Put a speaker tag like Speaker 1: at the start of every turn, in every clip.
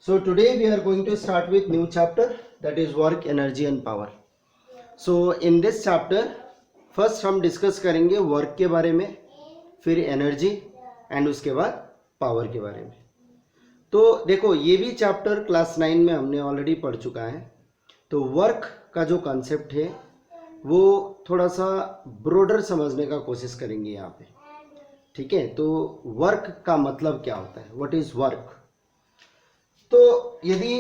Speaker 1: So today we are going to start with new chapter, that is work, energy and power. So in this chapter first हम discuss करेंगे work के बारे में, फिर energy and उसके बाद power के बारे में. तो देखो ये भी चैप्टर क्लास 9 में हमने ऑलरेडी पढ़ चुका है. तो वर्क का जो कॉन्सेप्ट है वो थोड़ा सा ब्रॉडर समझने का कोशिश करेंगे यहाँ पे. ठीक है, तो वर्क का मतलब क्या होता है, व्हाट इज वर्क. तो यदि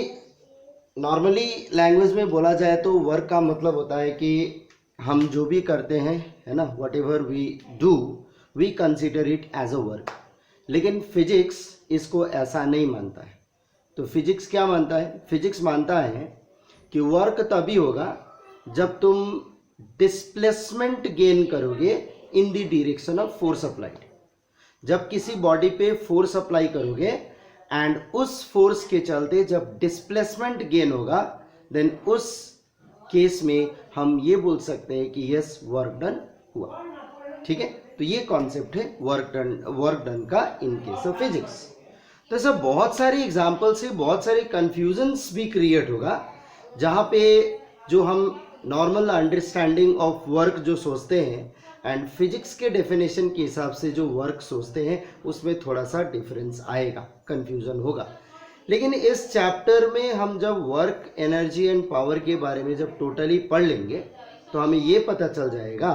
Speaker 1: नॉर्मली लैंग्वेज में बोला जाए तो वर्क का मतलब होता है कि हम जो भी करते हैं, है ना, whatever we do we consider it as a work. लेकिन फिजिक्स इसको ऐसा नहीं मानता है. तो फिजिक्स क्या मानता है, फिजिक्स मानता है कि वर्क तभी होगा जब तुम डिस्प्लेसमेंट गेन करोगे in the direction of force applied. जब किसी बॉडी पे फोर्स अप्लाई करोगे एंड उस फोर्स के चलते जब डिस्प्लेसमेंट गेन होगा, देन उस केस में हम ये बोल सकते हैं कि यस वर्क डन हुआ. ठीक है, तो ये कॉन्सेप्ट है वर्क डन का इन केस ऑफ फिजिक्स. तो ऐसा बहुत सारी एग्जांपल से बहुत सारे कंफ्यूजन्स भी क्रिएट होगा, जहाँ पे जो हम नॉर्मल अंडरस्टैंडिंग ऑफ वर्क जो सोचते हैं एंड फिजिक्स के डेफिनेशन के हिसाब से जो वर्क सोचते हैं उसमें थोड़ा सा डिफरेंस आएगा, कंफ्यूजन होगा. लेकिन इस चैप्टर में हम जब वर्क, एनर्जी एंड पावर के बारे में जब टोटली पढ़ लेंगे तो हमें ये पता चल जाएगा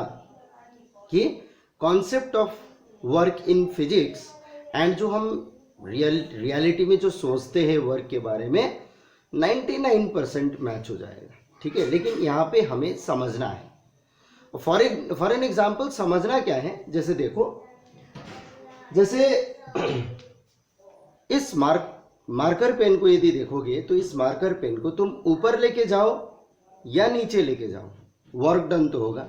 Speaker 1: कि concept of work in physics and जो हम रियलिटी में जो सोचते हैं वर्क के बारे में 99% मैच हो जाएगा. ठीक है, लेकिन यहाँ पे हमें समझना है. फॉर एन एग्जाम्पल समझना क्या है, जैसे देखो, जैसे इस मार्कर पेन को यदि देखोगे तो इस मार्कर पेन को तुम ऊपर लेके जाओ या नीचे लेके जाओ, वर्क डन तो होगा.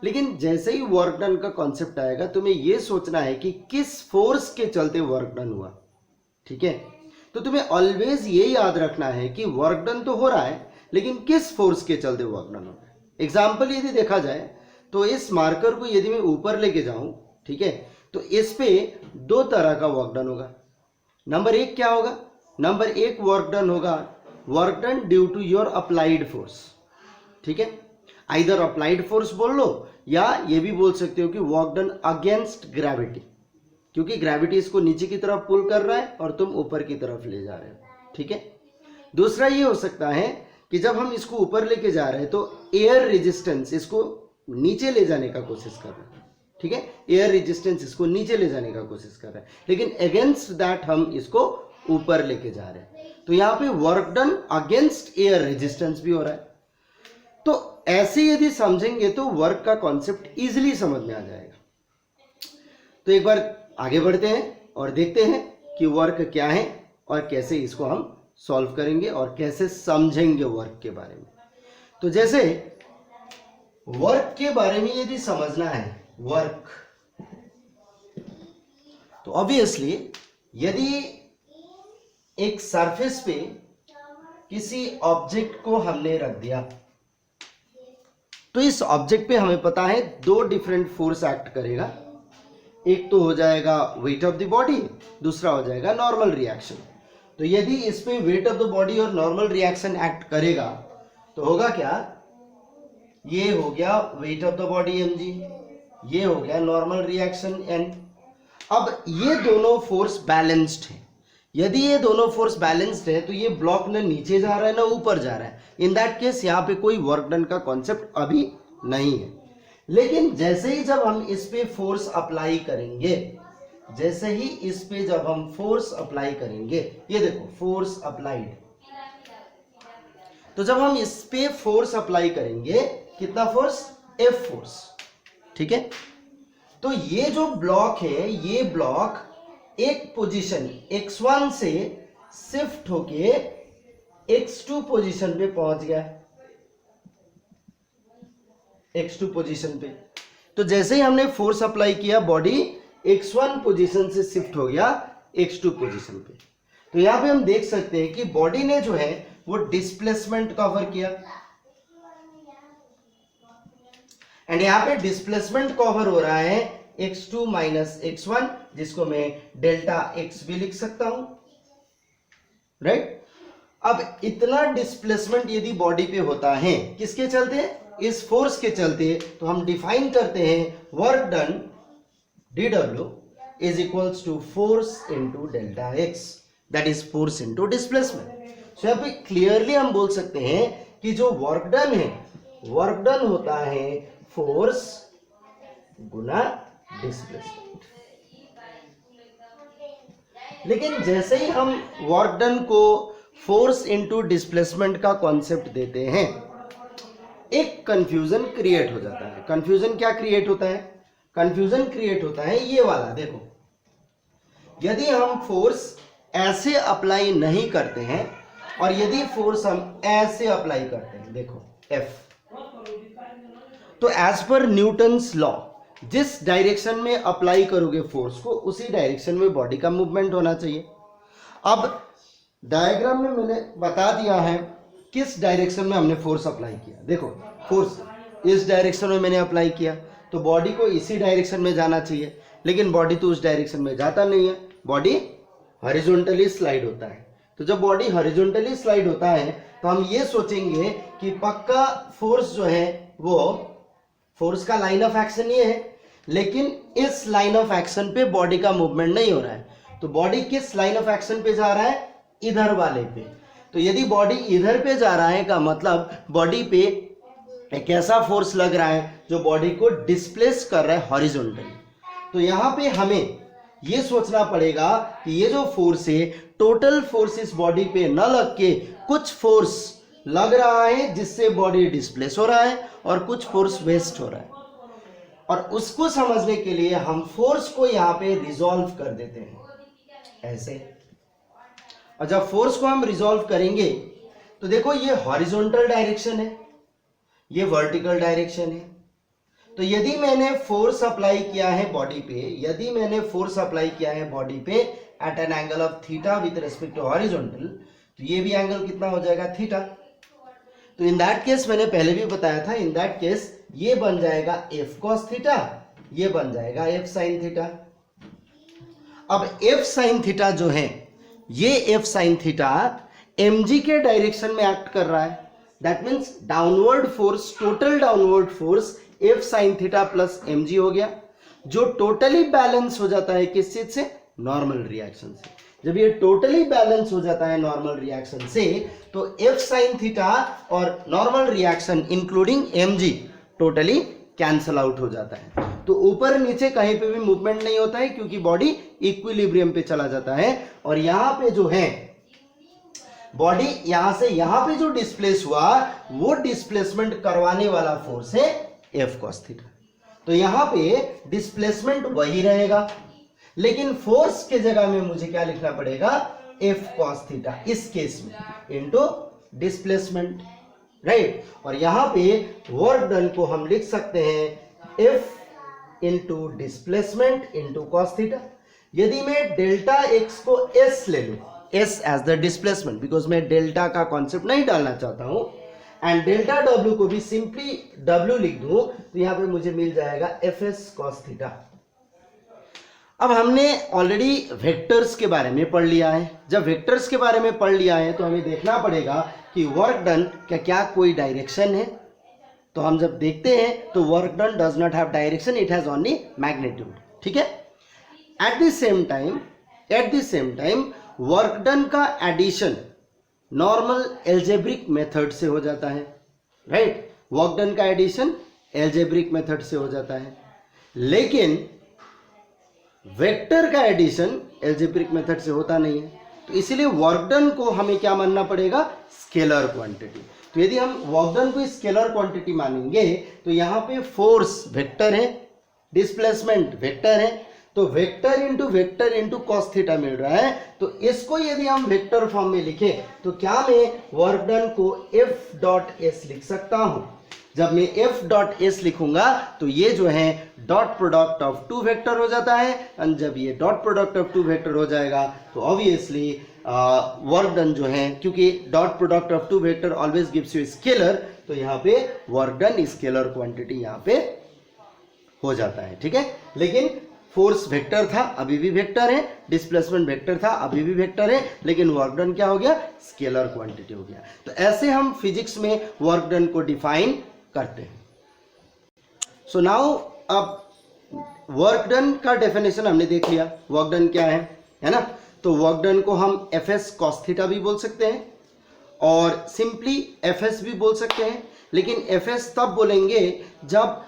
Speaker 1: लेकिन जैसे ही वर्क डन का कॉन्सेप्ट आएगा तुम्हें यह सोचना है कि किस फोर्स के चलते वर्क डन हुआ. ठीक है, तो तुम्हें ऑलवेज ये याद रखना है कि वर्क डन तो हो रहा है लेकिन किस फोर्स के चलते वर्क डन हो रहा है. एग्जाम्पल यदि देखा जाए तो इस मार्कर को यदि मैं ऊपर लेके जाऊं, ठीक है, तो इस पे दो तरह का वर्क डन होगा. नंबर एक क्या होगा, नंबर एक वर्क डन होगा work done due to your applied force. ठीक है, आइदर अप्लाइड फोर्स बोल लो या ये भी बोल सकते हो कि वर्क डन अगेंस्ट ग्रेविटी, क्योंकि ग्रेविटी इसको नीचे की तरफ पुल कर रहा है और तुम ऊपर की तरफ ले जा रहे हो. ठीक है, दूसरा ये हो सकता है कि जब हम इसको ऊपर लेके जा रहे हैं तो एयर रेजिस्टेंस इसको नीचे ले जाने का कोशिश कर रहे हैं. ठीक है, एयर रेजिस्टेंस इसको नीचे ले जाने का कोशिश कर रहे हैं, लेकिन अगेंस्ट दैट हम इसको ऊपर लेके जा रहे हैं. तो यहाँ पे work done against air resistance भी हो रहा है. तो ऐसे यदि समझेंगे तो वर्क का कॉन्सेप्ट इजिली समझ में आ जाएगा. तो एक बार आगे बढ़ते हैं और देखते हैं कि वर्क क्या है और कैसे इसको हम सॉल्व करेंगे और कैसे समझेंगे वर्क के बारे में. तो जैसे वर्क के बारे में यदि समझना है वर्क, तो ऑब्वियसली यदि एक सरफेस पे किसी ऑब्जेक्ट को हमने रख दिया तो इस ऑब्जेक्ट पे हमें पता है दो डिफरेंट फोर्स एक्ट करेगा. एक तो हो जाएगा वेट ऑफ द बॉडी, दूसरा हो जाएगा नॉर्मल रिएक्शन. तो यदि इस पे वेट ऑफ द बॉडी और नॉर्मल रिएक्शन एक्ट करेगा तो होगा क्या, ये हो गया weight of the body mg, ये हो गया नॉर्मल रिएक्शन n. अब ये दोनों फोर्स बैलेंस्ड है. यदि ये दोनों फोर्स बैलेंस्ड है तो ये ब्लॉक न नीचे जा रहा है ना ऊपर जा रहा है. इन दैट केस यहाँ पे कोई वर्क डन का कॉन्सेप्ट अभी नहीं है. लेकिन जैसे ही जब हम इस पे फोर्स अप्लाई करेंगे, जैसे ही इस पे जब हम फोर्स अप्लाई करेंगे, ये देखो फोर्स अप्लाइड, तो जब हम इस पे फोर्स अप्लाई करेंगे, कितना फोर्स, F फोर्स. ठीक है, तो ये जो ब्लॉक है, ये ब्लॉक एक पोजीशन x1 से शिफ्ट होके x2 पोजीशन पे पहुंच गया, x2 पोजीशन पे. तो जैसे ही हमने फोर्स अप्लाई किया बॉडी x1 पोजीशन से शिफ्ट हो गया x2 पोजीशन पे. तो यहां पे हम देख सकते हैं कि बॉडी ने जो है वो डिस्प्लेसमेंट कवर किया एंड यहां पे डिस्प्लेसमेंट कवर हो रहा है x2 माइनस x1, जिसको मैं डेल्टा x भी लिख सकता हूं. राइट, अब इतना डिस्प्लेसमेंट यदि बॉडी पे होता है किसके चलते, इस फोर्स के चलते, तो हम डिफाइन करते हैं work done dw is equals to force into delta x, that is force into displacement. So यहाँ पे क्लियरली हम बोल सकते हैं कि जो वर्क डन है, वर्क डन होता है फोर्स गुना डिस्प्लेसमेंट। लेकिन जैसे ही हम वर्क डन को फोर्स इनटू डिस्प्लेसमेंट का कॉन्सेप्ट देते हैं, एक कंफ्यूजन क्रिएट हो जाता है। कंफ्यूजन क्या क्रिएट होता है, कंफ्यूजन क्रिएट होता है ये वाला, देखो यदि हम फोर्स ऐसे अप्लाई नहीं करते हैं और यदि फोर्स हम ऐसे अप्लाई करते हैं, देखो F, तो एज पर न्यूटन्स लॉ जिस डायरेक्शन में अप्लाई करोगे फोर्स को, उसी डायरेक्शन में बॉडी का मूवमेंट होना चाहिए। अब डायग्राम में मैंने बता दिया है किस डायरेक्शन में हमने फोर्स अप्लाई किया। देखो फोर्स इस डायरेक्शन में मैंने अप्लाई किया, तो बॉडी को इसी डायरेक्शन में जाना चाहिए, लेकिन बॉडी तो उस डायरेक्शन में जाता नहीं है, बॉडी हॉरिजॉन्टली स्लाइड होता है। तो जब बॉडी हॉरिजॉन्टली स्लाइड होता है तो हम ये सोचेंगे कि पक्का फोर्स जो है वो फोर्स का लाइन ऑफ एक्शन ये है, लेकिन इस लाइन ऑफ एक्शन पे बॉडी का मूवमेंट नहीं हो रहा है। तो बॉडी किस लाइन ऑफ एक्शन पे जा रहा है, इधर वाले पे। तो यदि बॉडी इधर पे जा रहा है का मतलब बॉडी पे एक ऐसा फोर्स लग रहा है जो बॉडी को डिस्प्लेस कर रहा है हॉरिजॉन्टली। तो यहाँ पे हमें ये सोचना पड़ेगा कि ये जो फोर्स है, टोटल फोर्स इस बॉडी पे न लग के कुछ फोर्स लग रहा है जिससे बॉडी डिस्प्लेस हो रहा है और कुछ फोर्स वेस्ट हो रहा है। और उसको समझने के लिए हम फोर्स को यहाँ पे रिजॉल्व कर देते हैं ऐसे। और जब फोर्स को हम रिजॉल्व करेंगे तो देखो ये हॉरिजॉन्टल डायरेक्शन है, ये वर्टिकल डायरेक्शन है। तो यदि मैंने फोर्स अप्लाई किया है बॉडी पे, यदि मैंने फोर्स अप्लाई किया है बॉडी पे at an angle of theta with respect to horizontal, तो ये भी एंगल कितना हो जाएगा, थीटा। तो इन दैट केस मैंने पहले भी बताया था, इन दैट केस ये बन जाएगा एफ कॉस थीटा, ये बन जाएगा एफ साइन थीटा। अब एफ साइन थीटा जो है, ये एफ साइन थीटा mg के डायरेक्शन में एक्ट कर रहा है। That means downward force, total downward force F sine theta plus mg हो गया, जो टोटली बैलेंस हो जाता है किस चीज से, नॉर्मल रिएक्शन से। जब ये टोटली बैलेंस हो जाता है नॉर्मल रिएक्शन से, तो एफ साइन थीटा और normal reaction including mg totally cancel out हो जाता है। तो ऊपर नीचे कहीं पे भी मूवमेंट नहीं होता है क्योंकि बॉडी इक्विलिब्रियम पे चला जाता है। और यहाँ पे जो है बॉडी यहां से यहां पे जो डिस्प्लेस हुआ, वो डिस्प्लेसमेंट करवाने वाला फोर्स है एफ कॉस थीटा। तो यहां पे डिस्प्लेसमेंट वही रहेगा, लेकिन फोर्स के जगह में मुझे क्या लिखना पड़ेगा, एफ कॉस थीटा इस केस में इनटू डिस्प्लेसमेंट, राइट। और यहां पे वर्क डन को हम लिख सकते हैं F into displacement into cos theta. यदि मैं डेल्टा एक्स को एस ले लूं, S as the displacement, because मैं डेल्टा का कॉन्सेप्ट नहीं डालना चाहता हूं, एंड डेल्टा डब्ल्यू को भी सिंपली डब्ल्यू लिख दूं, तो यहां पे मुझे मिल जाएगा एफ एस कॉस थीटा। अब हमने ऑलरेडी वेक्टर्स के बारे में पढ़ लिया है। जब वेक्टर्स के बारे में पढ़ लिया है तो हमें देखना पड़ेगा कि वर्क डन क्या कोई डायरेक्शन है। तो हम जब देखते हैं तो work done does not have direction, it has only magnitude, ठीक है। At the same time work done का एडिशन नॉर्मल एल्जेब्रिक मेथड से हो जाता है, राइट। वर्क डन का एडिशन एल्जेब्रिक मेथड से हो जाता है, लेकिन वेक्टर का एडिशन एल्जेब्रिक मेथड से होता नहीं है। तो इसीलिए वर्क डन को हमें क्या मानना पड़ेगा, स्केलर क्वांटिटी। तो यदि हम वर्क डन को स्केलर क्वांटिटी मानेंगे तो यहाँ पे फोर्स वेक्टर है, डिस्प्लेसमेंट वेक्टर है, तो वेक्टर इंटू कॉस थीटा मिल रहा है। तो इसको यदि हम वेक्टर फॉर्म में लिखें तो क्या मैं वर्क डन को एफ डॉट एस लिख सकता हूं। जब मैं एफ डॉट एस लिखूंगा तो ये जो है dot product of two vector हो जाता है, और जब ये dot product of two vector हो जाएगा तो ऑब्वियसली वर्क डन जो है, क्योंकि dot product of two vector always gives you scalar, तो यहाँ पे वर्क डन स्केलर क्वांटिटी यहाँ पे हो जाता है, ठीक है। लेकिन फोर्स वेक्टर था अभी भी वेक्टर है, डिस्प्लेसमेंट वेक्टर था अभी भी वेक्टर है, लेकिन वर्क डन क्या हो गया, स्केलर क्वांटिटी हो गया। तो ऐसे हम फिजिक्स में वर्क डन को डिफाइन करते हैं। सो नाउ अब वर्क डन का डेफिनेशन हमने देख लिया, वर्क डन क्या है ना। तो वर्क डन को हम एफ एस कॉस थीटा भी बोल सकते हैं और सिंपली एफ एस भी बोल सकते हैं, लेकिन एफ एस तब बोलेंगे जब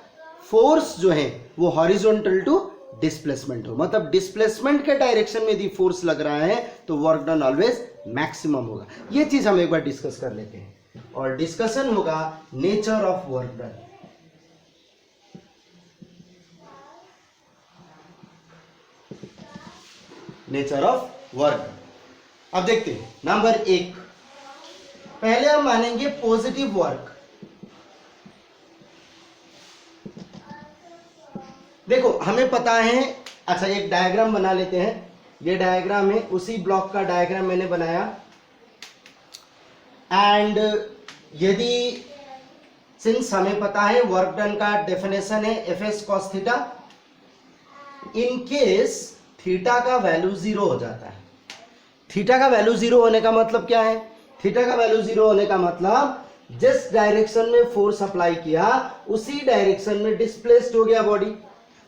Speaker 1: फोर्स जो है वो हॉरिजॉन्टल टू डिस्प्लेसमेंट हो, मतलब डिस्प्लेसमेंट के डायरेक्शन में यदि फोर्स लग रहा है तो वर्क डन ऑलवेज मैक्सिमम होगा। ये चीज हम एक बार डिस्कस कर लेते हैं और डिस्कशन होगा nature of work done. Nature of work, अब देखते हैं। नंबर 1, पहले हम मानेंगे पॉजिटिव वर्क। देखो हमें पता है, अच्छा एक डायग्राम बना लेते हैं। ये डायग्राम है, उसी ब्लॉक का डायग्राम मैंने बनाया। एंड यदि सिंस हमें पता है वर्क डन का डेफिनेशन है F S cos theta, in case theta का वैल्यू 0 हो जाता है। थीटा का वैल्यू 0 होने का मतलब क्या है, थीटा का वैल्यू 0 होने का मतलब जिस डायरेक्शन में फोर्स अप्लाई किया उसी डायरेक्शन में डिस्प्लेस्ड हो गया बॉडी।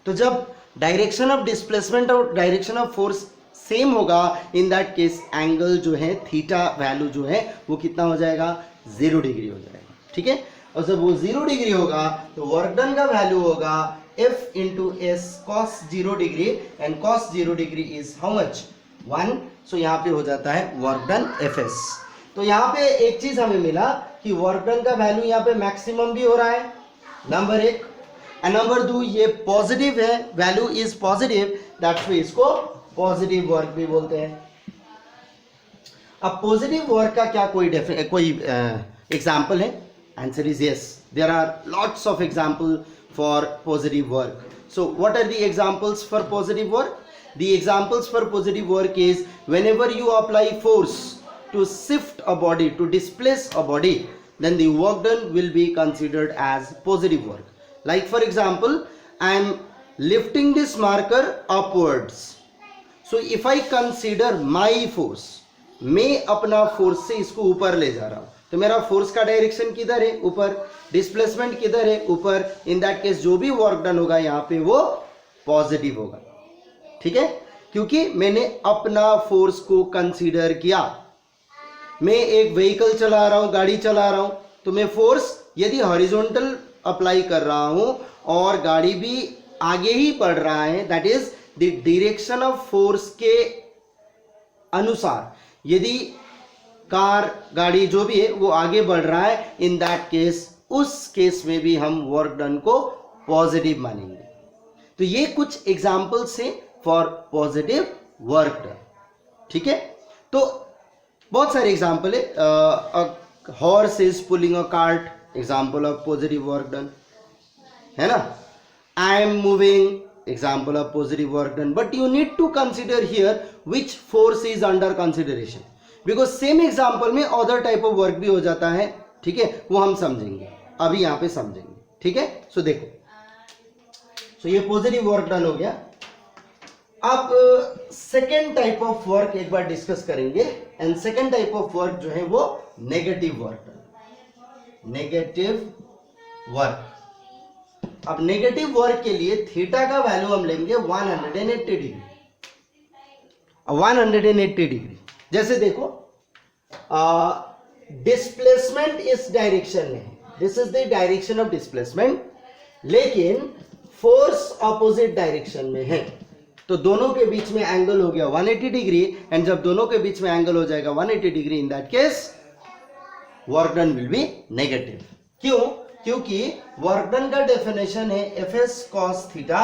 Speaker 1: तो जब डायरेक्शन ऑफ डिस्प्लेसमेंट और डायरेक्शन ऑफ फोर्स सेम होगा, इन दैट केस एंगल जो है थीटा वैल्यू जो है वो कितना हो जाएगा, 0 डिग्री हो जाएगा। ठीक है, और जब वो 0 डिग्री होगा तो वर्क डन का वैल्यू होगा F into S cos 0 degree, and cos 0 degree is how much, 1। सो यहाँ पे हो जाता है वर्क डन Fs। तो यहाँ पे एक चीज हमें मिला कि वर्क डन का वैल्यू यहाँ पे मैक्सिमम भी हो रहा है, नंबर 1। एंड नंबर 2, ये पॉजिटिव है, value is positive, that's why इसको पॉजिटिव वर्क भी बोलते हैं। अब पॉजिटिव वर्क का क्या कोई एग्जाम्पल है? Answer is yes, there are lots of example for positive work. So what are the examples for positive work? The examples for positive work is whenever you apply force to shift a body, to displace a body, then the work done will be considered as positive work. Like for example, I am lifting this marker upwards. So if I consider my force, मैं अपना force से इसको ऊपर ले जा रहा हूं, तो मेरा फोर्स का डायरेक्शन किधर है, ऊपर। डिस्प्लेसमेंट किधर है, ऊपर। इन दैट केस जो भी वर्क डन होगा यहाँ पे वो पॉजिटिव होगा। ठीक है, क्योंकि मैंने अपना फोर्स को कंसीडर किया। मैं एक व्हीकल चला रहा हूं, गाड़ी चला रहा हूं, तो मैं फोर्स यदि हॉरिजॉन्टल अप्लाई कर रहा हूं और गाड़ी भी आगे ही बढ़ रहा है, that is the direction of force के अनुसार यदि कार गाड़ी जो भी है वो आगे बढ़ रहा है, इन दैट केस उस केस में भी हम वर्क डन को पॉजिटिव मानेंगे। तो ये कुछ एग्जांपल्स हैं फॉर पॉजिटिव वर्क डन। ठीक है, तो बहुत सारे एग्जांपल है। Horse is pulling a cart, example of positive work done, है ना। I am moving, example of positive work done, but you need to consider here which force is under consideration, because same example में other type of work भी हो जाता है। ठीक है, वो हम समझेंगे, अभी यहाँ पे समझेंगे। ठीक है, सो देखो, सो ये पॉजिटिव वर्क डन हो गया। अब सेकेंड टाइप ऑफ वर्क एक बार डिस्कस करेंगे, and second type of work जो है वो negative work done, negative work. अब नेगेटिव वर्क के लिए थीटा का वैल्यू हम लेंगे 180 डिग्री। 180 डिग्री, जैसे देखो डिस्प्लेसमेंट इस डायरेक्शन में है, this is the direction of displacement, लेकिन फोर्स ऑपोजिट डायरेक्शन में है, तो दोनों के बीच में एंगल हो गया 180 डिग्री। एंड जब दोनों के बीच में एंगल हो जाएगा 180 degree, in that case work done will be negative. क्यों? क्योंकि वर्क डन का डेफिनेशन है F S cos theta,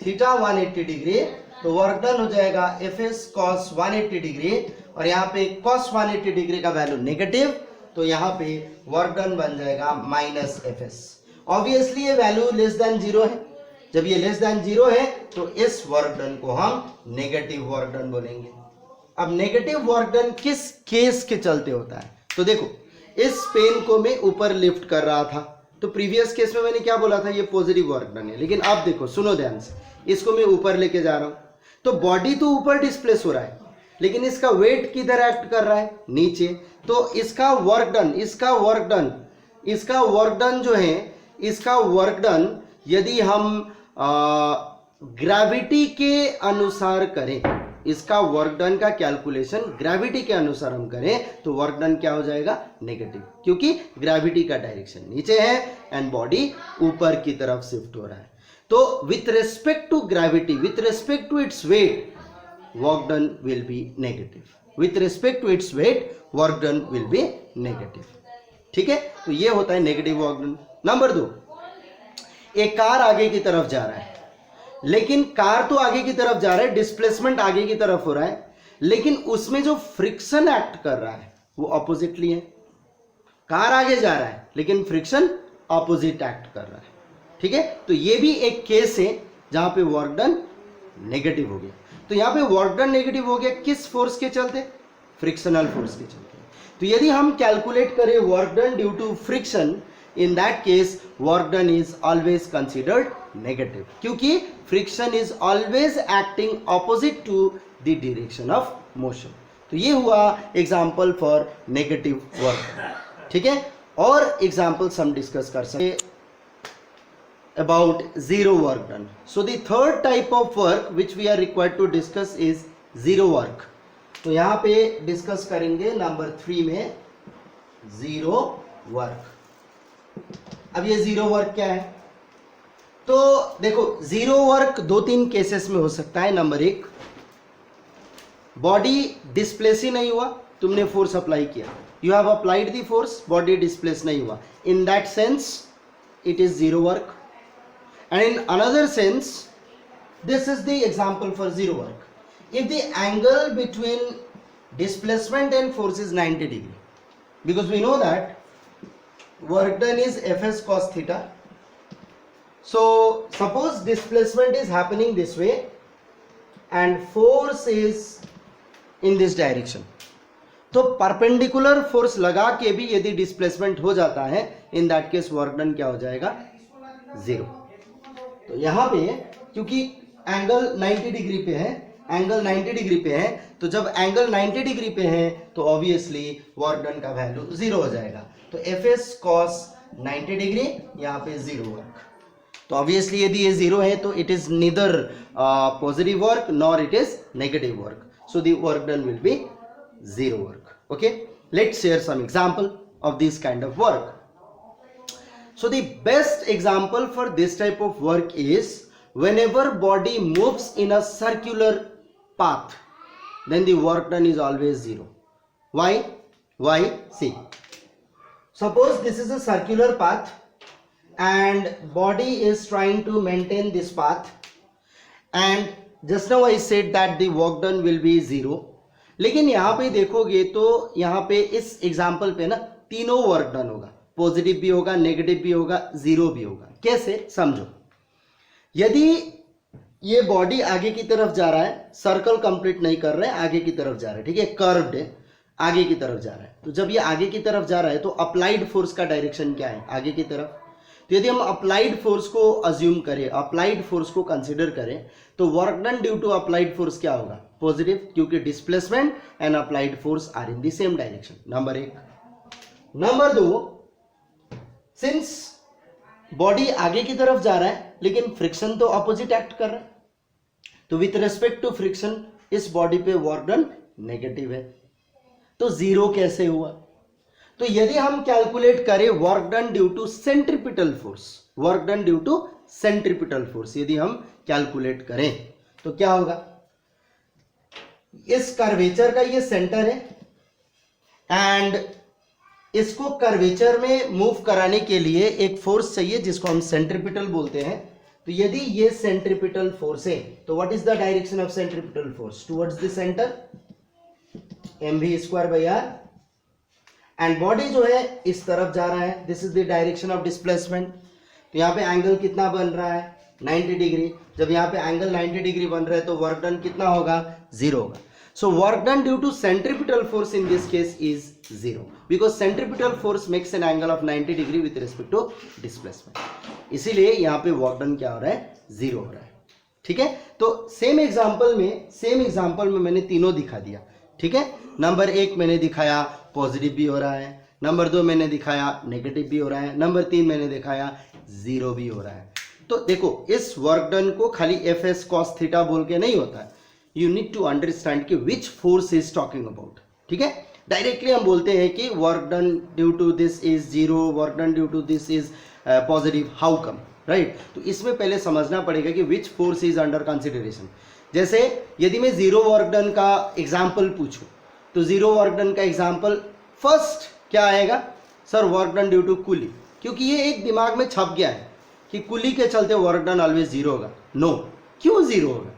Speaker 1: theta 180 degree, तो वर्क डन हो जाएगा एफ एस कॉस 180 डिग्री, और यहाँ पे कॉस 180 डिग्री का वैल्यू नेगेटिव, तो यहाँ पे वर्क डन बन जाएगा माइनस एफ एस। ऑब्वियसली ये वैल्यू लेस देन 0 है, जब ये लेस देन 0 है तो इस वर्क डन को हम नेगेटिव वर्क डन बोलेंगे। अब नेगेटिव वर्क डन किस केस के चलते होता है? तो देखो, इस पेन को मैं ऊपर लिफ्ट कर रहा था, तो प्रीवियस केस में मैंने क्या बोला था, ये पॉजिटिव वर्क डन है। लेकिन अब देखो, सुनो ध्यान से, इसको मैं ऊपर लेके जा रहा हूं, तो बॉडी तो ऊपर डिस्प्लेस हो रहा है, लेकिन इसका वेट किधर एक्ट कर रहा है, नीचे। तो इसका वर्क डन जो है, इसका वर्क डन यदि हम ग्रेविटी के अनुसार करें, इसका वर्क डन का कैलकुलेशन ग्रेविटी के अनुसार हम करें, तो वर्क डन क्या हो जाएगा, नेगेटिव, क्योंकि ग्रेविटी का डायरेक्शन नीचे है एंड बॉडी ऊपर की तरफ शिफ्ट हो रहा है। तो with respect to gravity, with respect to its weight, work done will be negative. With respect to its weight, work done will be negative. ठीक है, तो ये होता है नेगेटिव वर्क डन। नंबर 2, एक कार आगे की तरफ जा रहा है, लेकिन कार तो आगे की तरफ जा रहा है, डिस्प्लेसमेंट आगे की तरफ हो रहा है, लेकिन उसमें जो फ्रिक्शन एक्ट कर रहा है वो ऑपोजिटली है। कार आगे जा रहा है लेकिन फ्रिक्शन ऑपोजिट एक्ट कर रहा है। ठीक है, तो ये भी एक केस है जहां पे वर्क डन नेगेटिव हो गया। तो यहां पे वर्क डन नेगेटिव हो गया किस फोर्स के चलते, फ्रिक्शनल फोर्स के चलते। तो यदि हम कैलकुलेट करें work done due to friction, in that case work done is always considered negative, क्योंकि friction is always acting opposite to the direction of motion। तो ये हुआ एग्जाम्पल फॉर नेगेटिव वर्क। ठीक है, और एग्जाम्पल्स हम डिस्कस कर सकते about zero work done. So the third type of work which we are required to discuss is zero work. तो यहाँ पे डिस्कस करेंगे नंबर 3 में जीरो वर्क। अब ये जीरो वर्क क्या है, तो देखो जीरो वर्क 2-3 केसेस में हो सकता है। नंबर 1, बॉडी डिस्प्लेस ही नहीं हुआ, तुमने फोर्स अप्लाई किया, you have applied the force, body displace नहीं हुआ, in that sense it is zero work. And in another sense, this is the example for zero work. If the angle between displacement and force is 90 degree, because we know that work done is Fs cos theta. So suppose displacement is happening this way and force is in this direction. तो perpendicular force लगा के भी यदि displacement हो जाता है, in that case work done क्या हो जाएगा, 0। तो यहाँ पे क्योंकि एंगल 90 डिग्री पे है, एंगल 90 डिग्री पे है, तो जब एंगल 90 डिग्री पे है तो ऑब्वियसली वर्क डन का वैल्यू 0 हो जाएगा। तो Fs cos 90 डिग्री यहाँ पे 0 वर्क। तो ऑब्वियसली यदि ये 0 है तो it is neither positive work nor it is negative work, so the work done will be 0 work. Okay, let's share some example of this kind of work. So the best example for this type of work is whenever body moves in a circular path, then the work done is always 0. Why? See, suppose this is a circular path and body is trying to maintain this path, and just now I said that the work done will be 0. लेकिन यहाँ पे देखोगे तो यहाँ पे इस example पे ना तीनों वर्क डन होगा, पॉजिटिव भी होगा, नेगेटिव भी होगा, 0 भी होगा। कैसे, समझो। यदि ये बॉडी आगे की तरफ जा रहा है, सर्कल कंप्लीट नहीं कर रहे हैं, आगे की तरफ जा रहा है, ठीक है, कर्व्ड है, आगे की तरफ जा रहा है, तो जब ये आगे की तरफ जा रहा है तो अप्लाइड फोर्स का डायरेक्शन क्या है, आगे की तरफ। तो यदि हम अप्लाइड फोर्स को अज्यूम करें, अप्लाइड फोर्स को कंसिडर करें, तो work done due to applied force क्या होगा, पॉजिटिव, क्योंकि displacement and applied force are in the same direction. Number 1। Number 2, since body आगे की तरफ जा रहा है लेकिन फ्रिक्शन तो ऑपोजिट एक्ट कर रहा है, तो विथ रेस्पेक्ट टू फ्रिक्शन इस बॉडी पे वर्क डन नेगेटिव है। तो 0 कैसे हुआ, तो यदि हम कैलकुलेट करें work done due to centripetal force, work done due to centripetal force यदि हम कैलकुलेट करें तो क्या होगा, इस कर्वेचर का ये सेंटर है एंड इसको कर्वेचर में मूव कराने के लिए एक फोर्स चाहिए जिसको हम सेंट्रीपिटल बोलते हैं। तो यदि ये सेंट्रीपिटल फोर्स है तो what is the direction of centripetal force, towards the centre, mv²/r, and body जो है इस तरफ जा रहा है, this is the direction of displacement. तो यहाँ पे एंगल कितना बन रहा है, 90 डिग्री। जब यहाँ पे एंगल 90 डिग्री बन रहा है तो वर्क डन कितना होगा, 0 होगा। So work done due to centripetal force in this case is 0 because centripetal force makes an angle of 90 degree with respect to displacement. इसीलिए यहाँ पे work done क्या हो रहा है, 0 हो रहा है। ठीक है, तो सेम एग्जांपल में मैंने तीनों दिखा दिया। ठीक है, नंबर 1 मैंने दिखाया पॉजिटिव भी हो रहा है, नंबर 2 मैंने दिखाया नेगेटिव भी हो रहा है, नंबर 3 मैंने दिखाया जीरो भी हो रहा है। तो देखो इस वर्क डन को खाली एफ एस कॉस थीटा बोल के नहीं होता है, यू नीड टू अंडरस्टैंड कि which force is talking about. ठीक है, डायरेक्टली हम बोलते हैं कि work done due to this is zero, work done due to this is positive, how come, right. तो इसमें पहले समझना पड़ेगा कि which force is under consideration. जैसे यदि मैं जीरो वर्क डन का एग्जाम्पल पूछूं तो जीरो वर्क डन का एग्जाम्पल फर्स्ट क्या आएगा, sir work done due to coolie, क्योंकि ये एक दिमाग में छप गया है कि कुली के चलते वर्क डन ऑलवेज जीरो होगा। नो, क्यों जीरो होगा,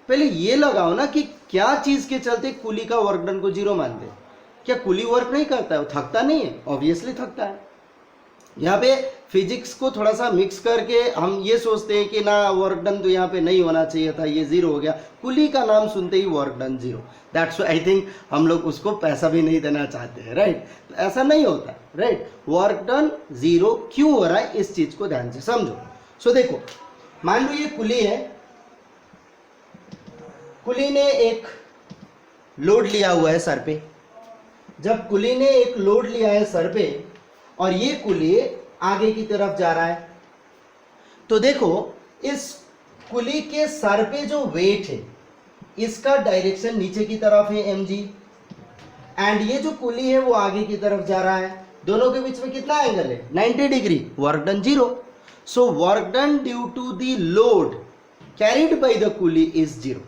Speaker 1: पहले ये लगाओ ना कि क्या चीज के चलते कुली का वर्क डन को जीरो मानते हैं। क्या कुली वर्क नहीं करता है, वो थकता नहीं है, ऑब्वियसली थकता है। यहाँ पे फिजिक्स को थोड़ा सा मिक्स करके हम ये सोचते हैं कि ना वर्क डन तो यहाँ पे नहीं होना चाहिए था, ये जीरो हो गया, कुली का नाम सुनते ही work done zero. That's I think हम लोग उसको पैसा भी नहीं देना चाहते हैं, राइट। तो ऐसा नहीं होता, राइट। वर्क डन जीरो क्यों हो रहा है, इस चीज को ध्यान से समझो। सो देखो, मान लो ये कुली है, कुली ने एक लोड लिया हुआ है सर पे। जब कुली ने एक लोड लिया है सर पे और ये कुली आगे की तरफ जा रहा है, तो देखो इस कुली के सर पे जो वेट है इसका डायरेक्शन नीचे की तरफ है mg, एंड ये जो कुली है वो आगे की तरफ जा रहा है। दोनों के बीच में कितना एंगल है, 90 degree, work done zero. So work done due to the load carried by the coolie is zero.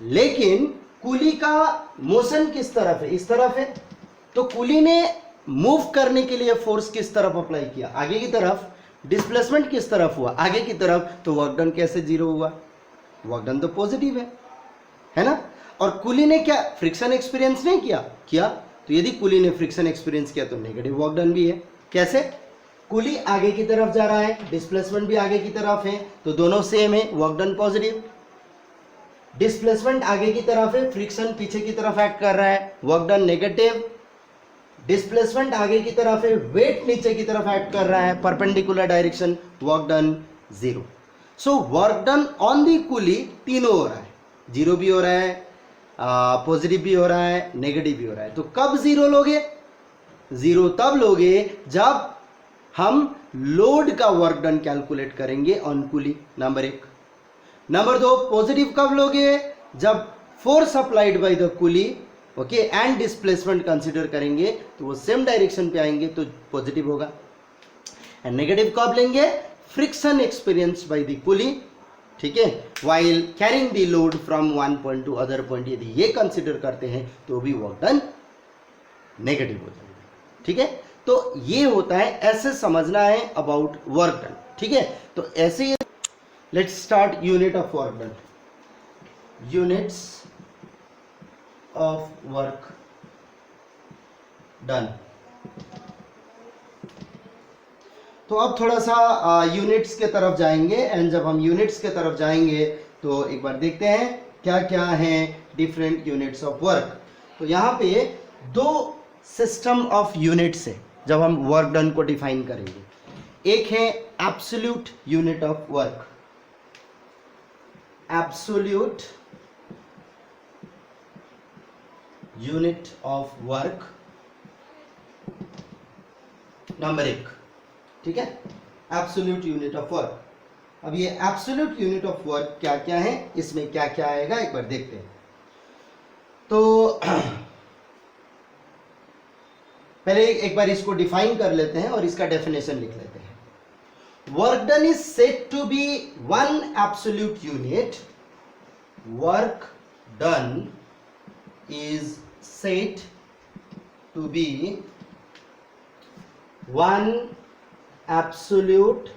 Speaker 1: लेकिन कुली का मोशन किस तरफ है, इस तरफ है, तो कुली ने मूव करने के लिए फोर्स किस तरफ अप्लाई किया, आगे की तरफ। डिस्प्लेसमेंट किस तरफ हुआ, आगे की तरफ, तो वर्क डन कैसे जीरो हुआ, वर्क डन तो पॉजिटिव है ना। और कुली ने क्या फ्रिक्शन एक्सपीरियंस नहीं किया, तो यदि कुली ने फ्रिक्शन एक्सपीरियंस किया तो नेगेटिव वर्क डन भी है। कैसे, कुली आगे की तरफ जा रहा है, डिस्प्लेसमेंट भी आगे की तरफ है, तो दोनों सेम है, वर्क डन पॉजिटिव। डिस्प्लेसमेंट आगे की तरफ है, फ्रिक्शन पीछे की तरफ एक्ट कर रहा है, वर्क डन नेगेटिव। डिस्प्लेसमेंट आगे की तरफ है, वेट नीचे की तरफ एक्ट कर रहा है, perpendicular direction, work done zero. So work done on the coolie तीनों हो रहा है, जीरो भी हो रहा है, पॉजिटिव भी हो रहा है, नेगेटिव भी हो रहा है। तो कब जीरो लोगे, जीरो तब लोगे जब हम लोड का वर्क डन कैलकुलेट करेंगे on coolie, number 1। Number 2, positive कब लोगे, जब force applied by the coolie, okay, and displacement consider करेंगे तो वो सेम डायरेक्शन पे आएंगे तो पॉजिटिव होगा। एंड नेगेटिव कब लेंगे, फ्रिक्शन एक्सपीरियंस बाय द कुली, ठीक है, while carrying the load from one point two other point, यदि ये कंसीडर करते हैं तो भी वर्क डन नेगेटिव हो जाएगा। ठीक है, तो ये होता है, ऐसे समझना है अबाउट वर्क डन। ठीक है, तो ऐसे let's start unit of work done, units of work done. तो अब थोड़ा सा यूनिट्स के तरफ जाएंगे, एंड जब हम यूनिट्स के तरफ जाएंगे तो एक बार देखते हैं क्या क्या है डिफरेंट यूनिट्स ऑफ वर्क। तो यहाँ पे 2 सिस्टम ऑफ यूनिट्स है जब हम वर्क डन को डिफाइन करेंगे। एक है absolute unit of work, absolute unit of work number 1, ठीक है, एब्सोल्यूट यूनिट ऑफ वर्क। अब ये एब्सोल्यूट यूनिट ऑफ वर्क क्या क्या है, इसमें क्या क्या आएगा एक बार देखते हैं। तो पहले एक बार इसको डिफाइन कर लेते हैं और इसका डेफिनेशन लिख लेते हैं। Work done is said to be one absolute unit, work done is said to be one absolute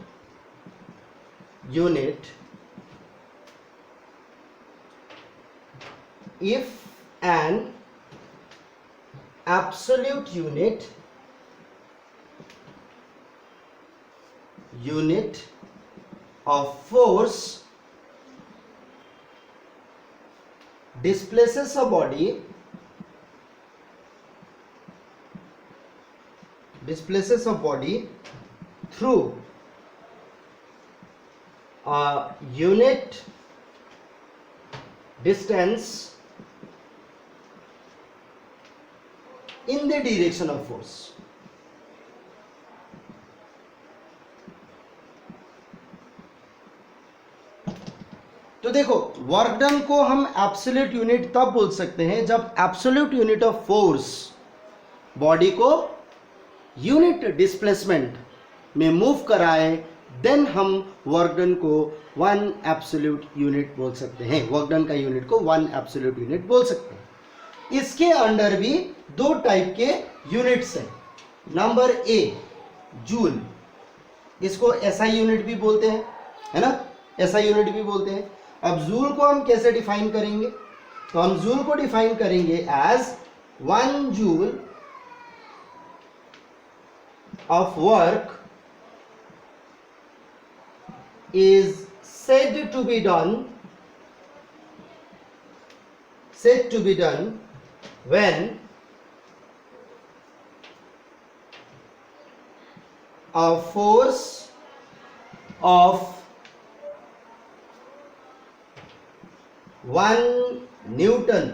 Speaker 1: unit if an absolute unit of force displaces a body through unit distance in the direction of force. तो देखो, work done को हम absolute unit तब बोल सकते हैं जब absolute unit of force body को यूनिट डिस्प्लेसमेंट में मूव कराए, देन हम वर्क डन को वन एब्सोल्यूट यूनिट बोल सकते हैं। वर्क डन का यूनिट को वन एब्सोल्यूट यूनिट बोल सकते हैं। इसके अंडर भी दो टाइप के यूनिट्स हैं। नंबर ए, जूल, इसको एसआई यूनिट भी बोलते हैं, है ना, एसआई यूनिट भी बोलते हैं। अब जूल को हम कैसे डिफाइन करेंगे? तो हम जूल को डिफाइन करेंगे as 1 joule of work is said to be done when a force of 1 Newton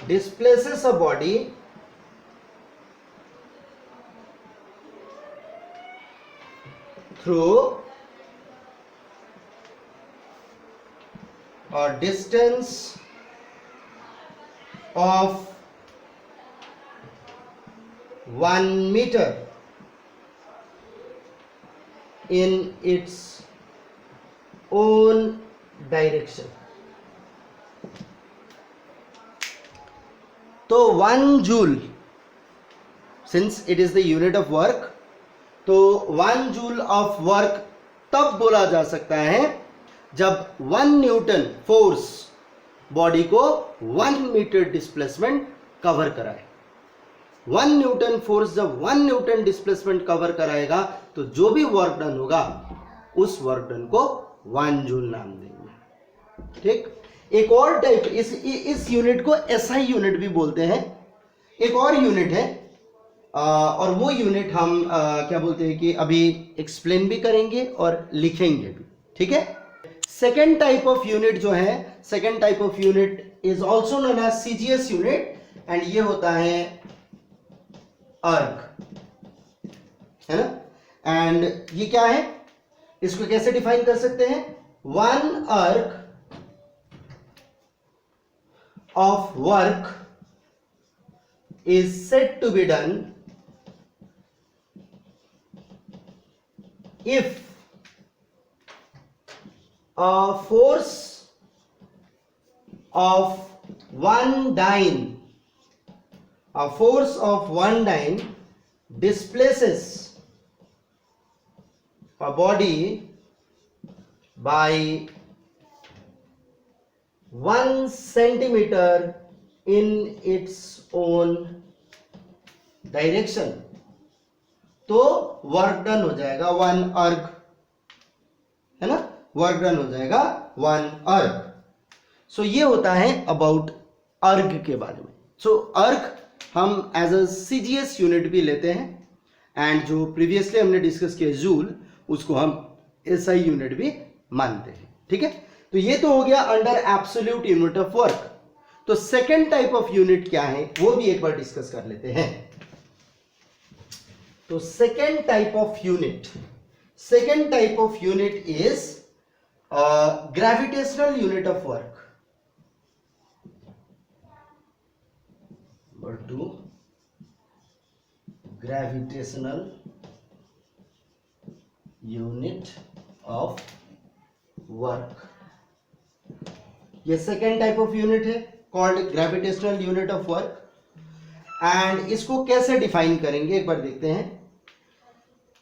Speaker 1: displaces a body through a distance of 1 meter in its own direction. तो 1 joule, since it is the unit of work, तो 1 joule of work तब बोला जा सकता है जब 1 Newton force body को 1 metre displacement cover कराए। 1 न्यूटन फोर्स जब 1 न्यूटन डिस्प्लेसमेंट कवर कराएगा तो जो भी वर्क डन होगा उस वर्क डन को 1 जूल नाम देंगे। ठीक, एक और टाइप, इस यूनिट को एसआई यूनिट भी बोलते हैं। एक और यूनिट है और वो यूनिट हम क्या बोलते हैं कि अभी एक्सप्लेन भी करेंगे और लिखेंगे भी। ठीक है, सेकेंड टाइप ऑफ यूनिट जो है, second type of unit is also known as CGS unit, and ये होता है अर्क, है ना। एंड ये क्या है, इसको कैसे डिफाइन कर सकते हैं? 1 अर्क of work is said to be done if a force of 1 dyne displaces a body by 1 centimeter in its own direction, तो वर्क डन हो जाएगा 1 अर्ग, है ना, वर्क डन हो जाएगा 1 अर्ग। सो ये होता है अबाउट अर्ग के बारे में। सो अर्ग हम एज अ सीजीएस यूनिट भी लेते हैं, एंड जो प्रीवियसली हमने डिस्कस किया जूल, उसको हम एसआई यूनिट भी मानते हैं। ठीक है, तो ये तो हो गया under absolute unit of work. तो सेकेंड टाइप ऑफ यूनिट क्या है वो भी एक बार डिस्कस कर लेते हैं। तो second type of unit is gravitational unit of work. Number 2, gravitational unit of work. ये सेकेंड टाइप ऑफ यूनिट है called gravitational unit of work. And इसको कैसे डिफाइन करेंगे एक बार देखते हैं।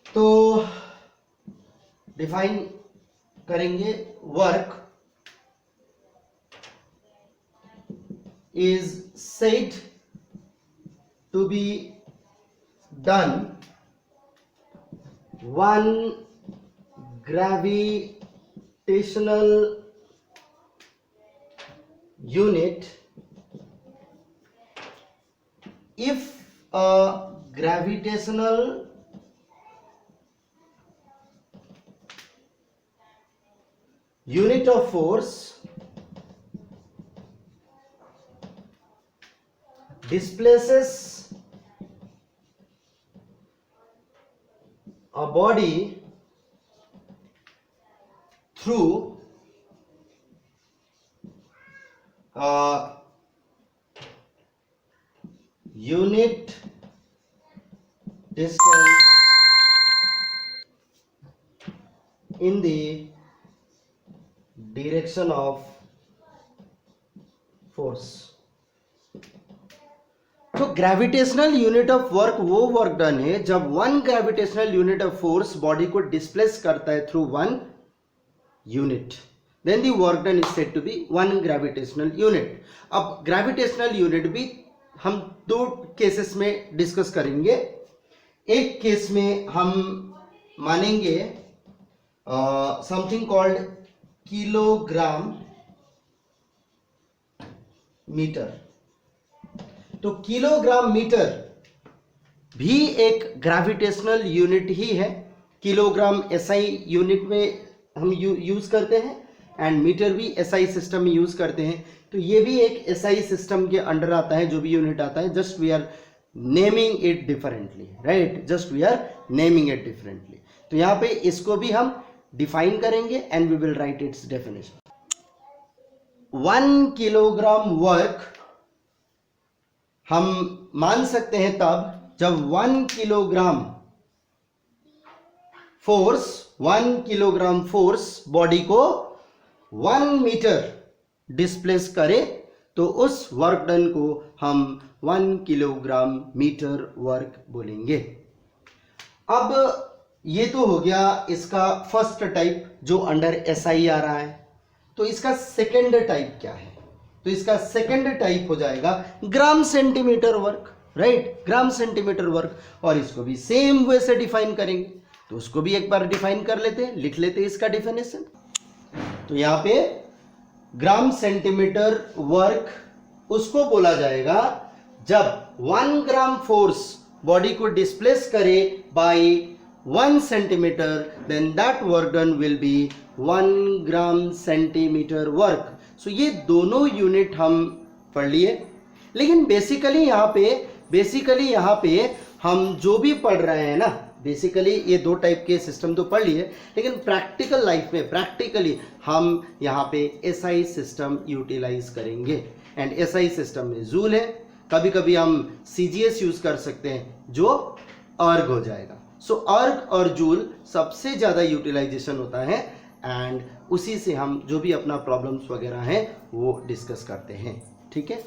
Speaker 1: तो डिफाइन करेंगे, work is said to be done 1 gravitational unit if a gravitational unit of force displaces a body through unit distance in the direction of force. तो gravitational unit of work वो work done है जब one gravitational unit of force body को displace करता है through one unit, then the work done is said to be one gravitational unit. अब gravitational unit भी हम दो केसेस में डिस्कस करेंगे. एक केस में हम मानेंगे समथिंग कॉल्ड किलोग्राम मीटर. तो किलोग्राम मीटर भी एक ग्रेविटेशनल यूनिट ही है. किलोग्राम एसआई यूनिट में हम यूज करते हैं एंड मीटर भी एसआई सिस्टम में यूज करते हैं. तो ये भी एक एसआई सिस्टम के अंडर आता है. जो भी यूनिट आता है, just we are naming it differently, right, just we are naming it differently. तो यहाँ पे इसको भी हम डिफाइन करेंगे and we will write its definition. 1 kilogram work हम मान सकते हैं तब जब 1 किलोग्राम फोर्स बॉडी को 1 मीटर डिस्प्लेस करे, तो उस वर्क डन को हम 1 किलोग्राम मीटर वर्क बोलेंगे. अब ये तो हो गया इसका फर्स्ट टाइप जो अंडर एसआई आ रहा है. तो इसका सेकेंड टाइप क्या है? तो इसका सेकेंड टाइप हो जाएगा ग्राम सेंटीमीटर वर्क, राइट, ग्राम सेंटीमीटर वर्क. और इसको भी सेम वे से डिफाइन करेंगे. तो उसको भी एक बार डिफाइन कर लेते हैं, लिख लेते हैं इसका डिफिनेशन. तो यहां पे ग्राम सेंटीमीटर वर्क उसको बोला जाएगा जब 1 ग्राम फोर्स बॉडी को डिस्प्लेस करे by 1 centimetre, then that work done will be 1 gram centimetre work. So ये दोनों यूनिट हम पढ़ लिए. लेकिन बेसिकली यहाँ पे हम जो भी पढ़ रहे हैं ना, बेसिकली ये दो टाइप के सिस्टम तो पढ़ लिए, लेकिन प्रैक्टिकल लाइफ में प्रैक्टिकली हम यहाँ पे एसआई सिस्टम यूटिलाइज करेंगे. एंड एसआई सिस्टम में जूल है, कभी कभी हम सीजीएस यूज कर सकते हैं जो अर्ग हो जाएगा. सो अर्ग और जूल सबसे ज़्यादा यूटिलाइजेशन होता है एंड उसी से हम जो भी अपना प्रॉब्लम्स वगैरह हैं वो डिस्कस करते हैं. ठीक है.